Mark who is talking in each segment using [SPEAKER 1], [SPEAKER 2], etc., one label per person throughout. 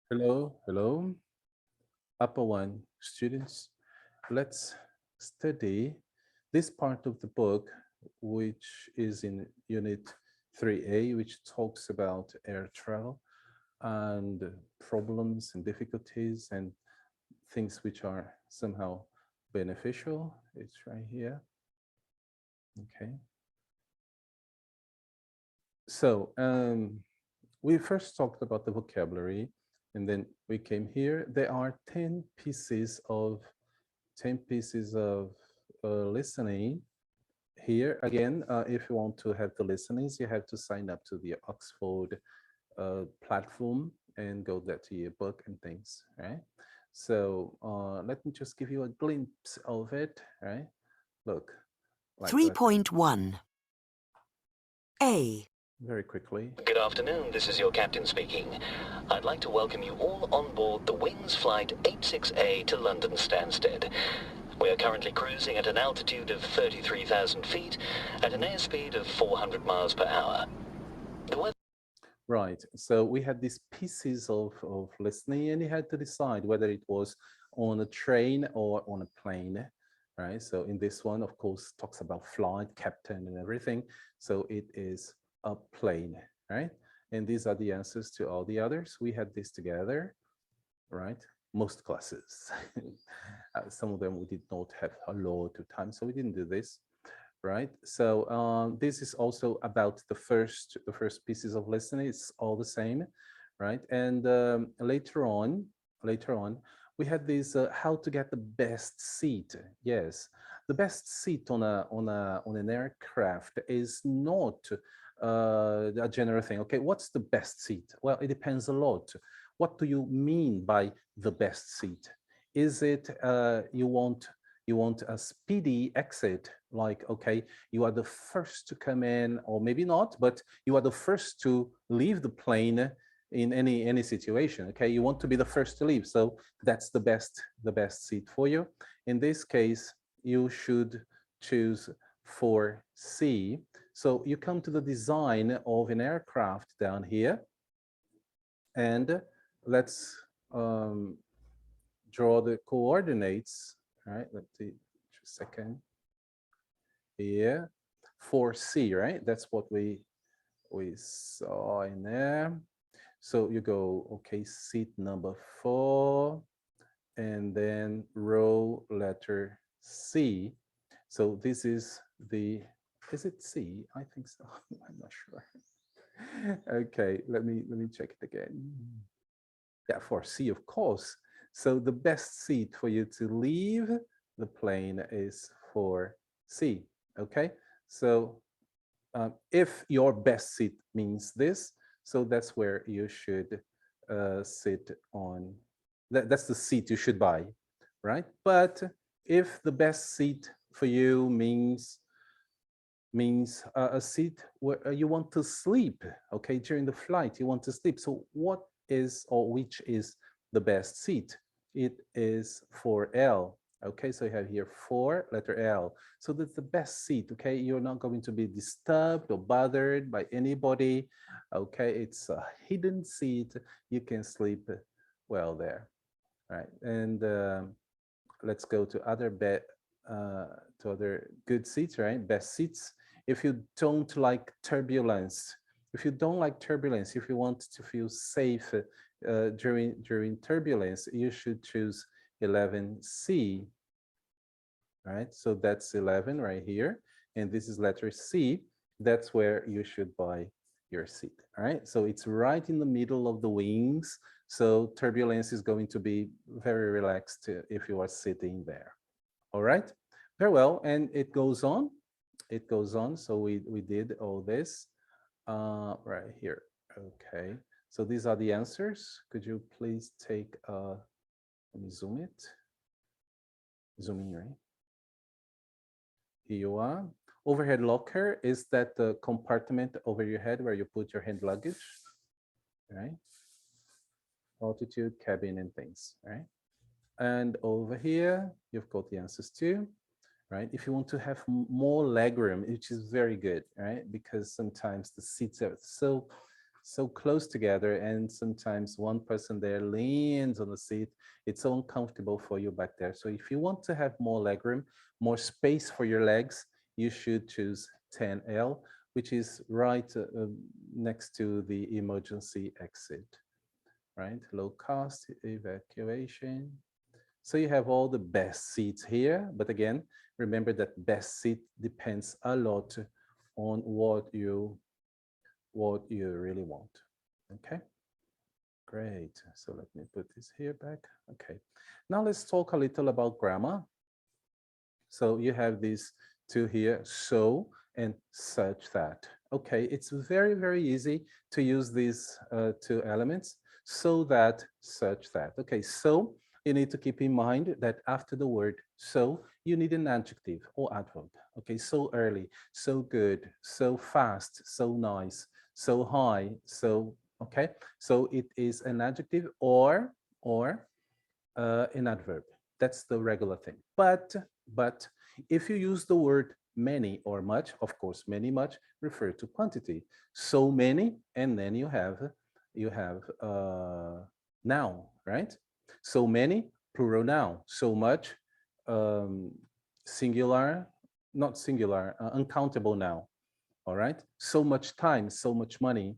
[SPEAKER 1] Hello, Upper One students. Let's study this part of the book, which is in Unit 3A, which talks about air travel and problems and difficulties and things which are somehow beneficial. It's right here. Okay. So we first talked about the vocabulary, and then we came here. There are 10 pieces of listening. Here again, if you want to have the listenings, you have to sign up to the Oxford platform and go there to your book and things, right? So let me just give you a glimpse of it, right? Look, like that.
[SPEAKER 2] 3.1 A.
[SPEAKER 1] Very quickly.
[SPEAKER 3] Good afternoon, this is your captain speaking. I'd like to welcome you all on board the Wings Flight 86A to London Stansted. We are currently cruising at an altitude of 33,000 feet at an airspeed of 400 miles per hour. The weather...
[SPEAKER 1] Right, so we had these pieces of listening, and you had to decide whether it was on a train or on a plane, right? So in this one, of course, talks about flight, captain and everything. So it is a plane, right? And these are the answers to all the others. We had this together, right? Most classes. Some of them we did not have a lot of time, so we didn't do this, right? So this is also about the first pieces of listening. It's all the same, right? And later on, we had this how to get the best seat. Yes, the best seat on an aircraft is not a general thing. Okay, what's the best seat? Well, it depends a lot. What do you mean by the best seat? Is it you want a speedy exit, like, okay, you are the first to come in, or maybe not, but you are the first to leave the plane in any situation. Okay, you want to be the first to leave, so that's the best seat for you. In this case, you should choose 4C. So you come to the design of an aircraft down here, and let's draw the coordinates. All right, let's see, just a second. Here, 4C, right? That's what we saw in there. So you go, okay, seat number 4, and then row letter C. So this is it C? I think so. I'm not sure. Okay, let me check it again. Yeah, 4C, of course. So the best seat for you to leave the plane is 4C. Okay, so if your best seat means this, so that's where you should sit on. That's the seat you should buy, right? But if the best seat for you means a seat where you want to sleep, okay, during the flight, you want to sleep. So what is, or which is the best seat? It is 4L. Okay, so you have here 4, letter L. So that's the best seat, okay? You're not going to be disturbed or bothered by anybody, okay? It's a hidden seat. You can sleep well there, right? And let's go to other good seats, right? Best seats. If you don't like turbulence, if you want to feel safe during turbulence, you should choose 11C, right? So that's 11 right here, and this is letter C. That's where you should buy your seat, all right? So it's right in the middle of the wings, so turbulence is going to be very relaxed if you are sitting there. All right, very well, and it goes on. It goes on. So we did all this right here. Okay, so these are the answers. Could you please take let me zoom it. Zoom in, right? Here you are. Overhead locker is that the compartment over your head where you put your hand luggage, right? Altitude, cabin, and things, right? And over here, you've got the answers too, right? If you want to have more legroom, which is very good, right? Because sometimes the seats are so close together, and sometimes one person there leans on the seat. It's so uncomfortable for you back there. So if you want to have more legroom, more space for your legs, you should choose 10L, which is right next to the emergency exit, right? Low cost evacuation. So you have all the best seats here, but again, remember that best seat depends a lot on what you really want. Okay, great. So let me put this here back. Okay, now let's talk a little about grammar. So you have these two here, so and such that. Okay, it's very, very easy to use these two elements, so that, such that. Okay, so you need to keep in mind that after the word so, you need an adjective or adverb. Okay, so early, so good, so fast, so nice, so high, so, okay. So it is an adjective or an adverb. That's the regular thing. But if you use the word many or much, of course, many, much refer to quantity. So many, and then you have noun, right? So many, plural noun. So much, um, singular, not singular, uncountable noun. All right. So much time, so much money.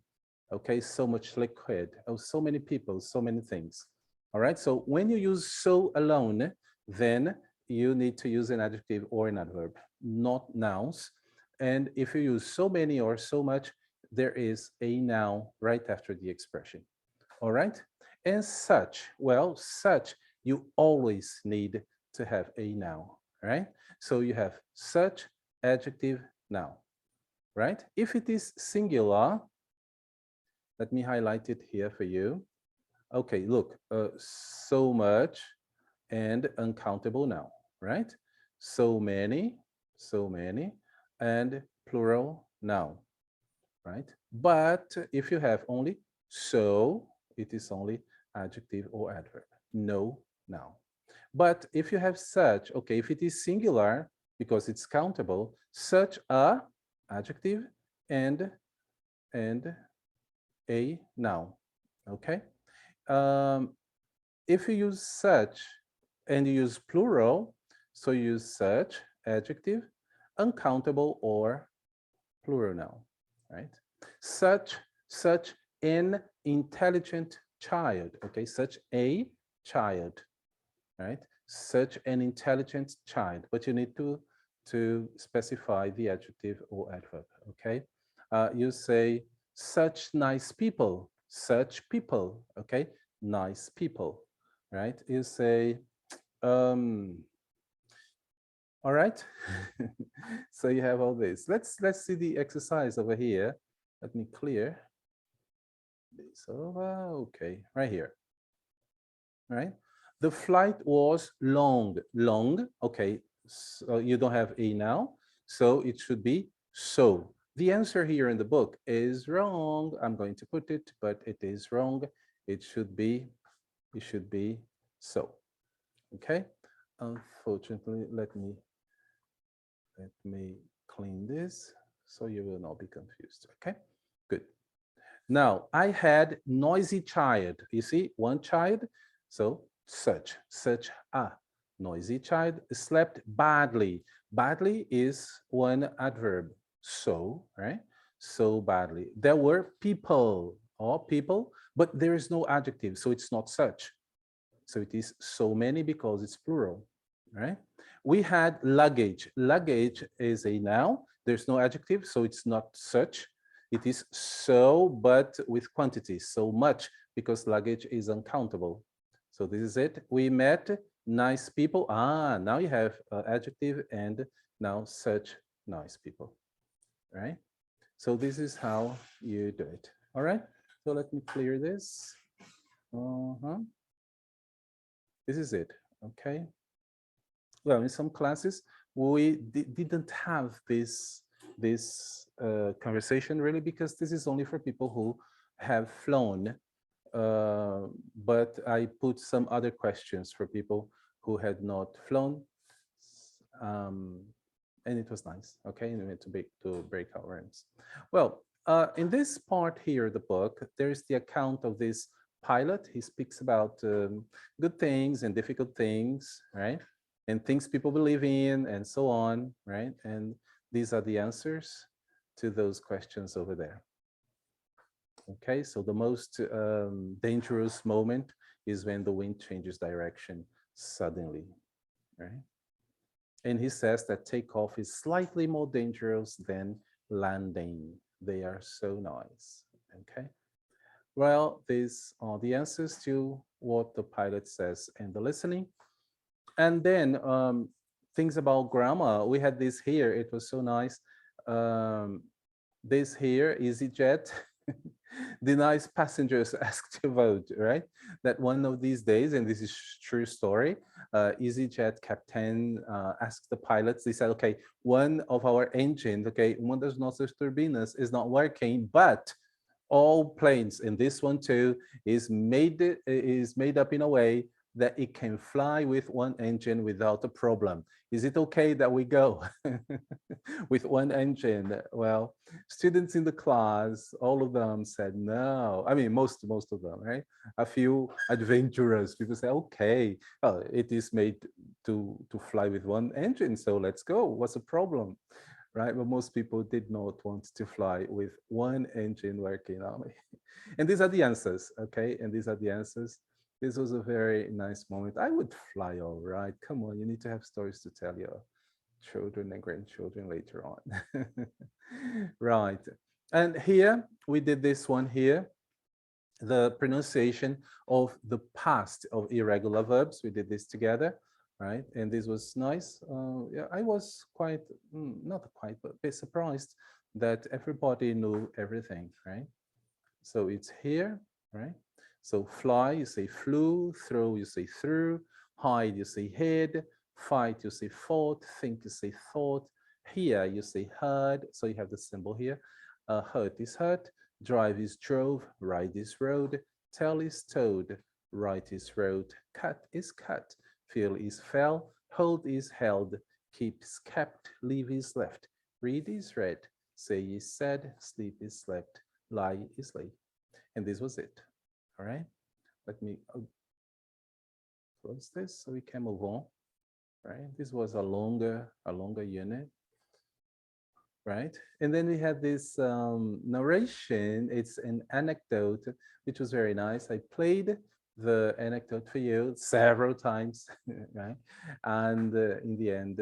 [SPEAKER 1] Okay. So much liquid. Oh, so many people, so many things. All right. So when you use so alone, then you need to use an adjective or an adverb, not nouns. And if you use so many or so much, there is a noun right after the expression. All right. And such, well, such, you always need to have a noun, right? So you have such, adjective, noun, right? If it is singular, let me highlight it here for you. Okay, look, so much and uncountable noun, right? So many, and plural noun, right? But if you have only so, it is only adjective or adverb, no noun. But if you have such, okay, if it is singular, because it's countable, such a adjective and a noun, okay? Um, if you use such and you use plural, so you use such, adjective, uncountable or plural noun, right? Such an intelligent child, okay? Such a child, right? Such an intelligent child, but you need to specify the adjective or adverb, okay? You say such nice people, such people, okay? Nice people, right? You say, all right. So you have all this. Let's see the exercise over here. Let me clear this over. Okay, right here, right? The flight was long, long. Okay, so you don't have a now, so it should be so. The answer here in the book is wrong. I'm going to put it, but it is wrong. It should be so. Okay. Unfortunately, let me clean this so you will not be confused. Okay, good. Now, I had noisy child. You see, one child, so such a noisy child slept badly. Badly is one adverb. So, right? So badly. There were people or people, but there is no adjective, so it's not such. So it is so many because it's plural, right? We had luggage. Luggage is a noun. There's no adjective, so it's not such. It is so, but with quantity, so much, because luggage is uncountable. So this is it. We met nice people. Ah, now you have adjective and now such nice people, right? So this is how you do it. All right. So let me clear this. This is it. Okay. Well, in some classes, we didn't have this conversation really, because this is only for people who have flown. But I put some other questions for people who had not flown, and it was nice. Okay, and we went to break our ranks. Well, In this part here, the book, there is the account of this pilot. He speaks about good things and difficult things, right? And things people believe in and so on, right? And these are the answers to those questions over there. Okay, so the most dangerous moment is when the wind changes direction suddenly, right? And he says that takeoff is slightly more dangerous than landing. They are so nice, okay? Well, these are the answers to what the pilot says in the listening. And then things about grammar. We had this here, it was so nice. Um, this here, EasyJet, denies passengers asked to vote, right? That one of these days, and this is true story, EasyJet captain asked the pilots, they said, okay, one of our engines, okay, one of nossas turbinas is not working, but all planes, and this one too, is made up in a way that it can fly with one engine without a problem. Is it okay that we go with one engine? Well, students in the class, all of them said no. I mean, most of them, right? A few adventurous people say, okay, well, it is made to fly with one engine, so let's go. What's the problem? Right? But most people did not want to fly with one engine working on it. And these are the answers, okay? And these are the answers. This was a very nice moment. I would fly all right. Come on, you need to have stories to tell your children and grandchildren later on. Right. And here, we did this one here, the pronunciation of the past of irregular verbs. We did this together, right? And this was nice. Yeah, I was quite, not quite, but a bit surprised that everybody knew everything, right? So it's here, right? So fly, you say flew, throw, you say threw, hide, you say hid, fight, you say fought, think, you say thought, hear, you say heard. So you have the symbol here. Hurt is hurt, drive is drove, ride is rode, tell is told, write is wrote, cut is cut, feel is fell, hold is held, keep is kept, leave is left, read is read, say is said, sleep is slept, lie is lay. And this was it. All right. Let me close this so we can move on. Right. This was a longer unit. Right. And then we had this narration. It's an anecdote, which was very nice. I played the anecdote for you several times, right? And in the end,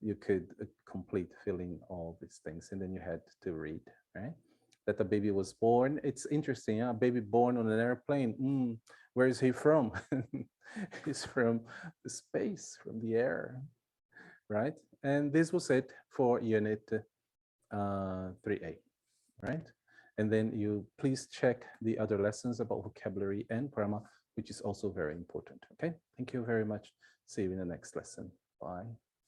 [SPEAKER 1] you could complete filling all these things, and then you had to read, right? That a baby was born. It's interesting, a baby born on an airplane. Where is he from? He's from the space, from the air, right? And this was it for unit 3A, right? And then you please check the other lessons about vocabulary and grammar, which is also very important, okay? Thank you very much. See you in the next lesson. Bye.